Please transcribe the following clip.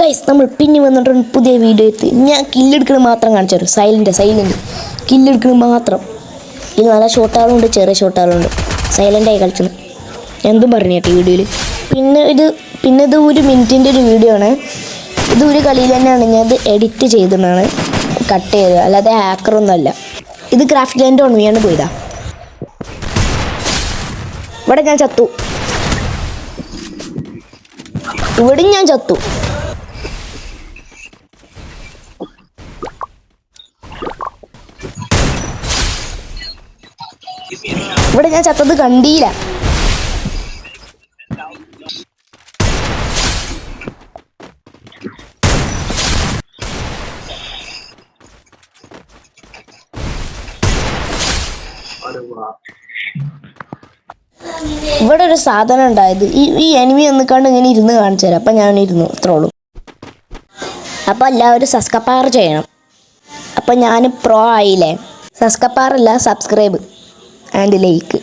Guys നമ്മൾ പിന്നെ വന്നിട്ടുണ്ട് പുതിയ വീഡിയോ എത്തി. ഞാൻ കില്ലെടുക്കുന്നത് മാത്രം കാണിച്ചു തരും. സൈലൻറ്റ് കില്ലെടുക്കുന്നത് മാത്രം. ഇത് നല്ല ഷോട്ടാളുണ്ട്, ചെറിയ ഷോട്ടാളുണ്ട്. സൈലൻ്റായി കളിച്ചത് എന്തും പറഞ്ഞു കേട്ടോ വീഡിയോയിൽ. പിന്നെ ഇത് ഒരു മിനിറ്റിൻ്റെ ഒരു വീഡിയോ ആണ്. ഇത് ഒരു കളിയിൽ തന്നെയാണ് ഞാൻ ഇത് എഡിറ്റ് ചെയ്തതാണ്, കട്ട് ചെയ്തത്, അല്ലാതെ ഹാക്കറൊന്നും അല്ല. ഇത് ക്രാഫ്റ്റ് ലാൻഡ് ഓൺ വീണ് പോയതാ. ഇവിടെ ഞാൻ ചത്തു, ഇവിടെയും ഞാൻ ചത്തു. ഇവിടെ ഞാൻ ചത്തത് കണ്ടില്ല. ഇവിടെ ഒരു സാധനം ഉണ്ടായത്, ഈ എനിമി ഒന്നിക്കാണ്ട് ഇങ്ങനെ ഇരുന്ന് കാണിച്ചു തരാം. അപ്പം ഞാനിരുന്നു, ഇത്രേ ഉള്ളൂ. അപ്പം എല്ലാവരും സബ്സ്ക്രൈബ് ചെയ്യണം. അപ്പം ഞാൻ പ്രോ ആയില്ലേ. സബ്സ്ക്രൈബ് അല്ല, സബ്സ്ക്രൈബ് ആൻഡ് ലൈക്ക്.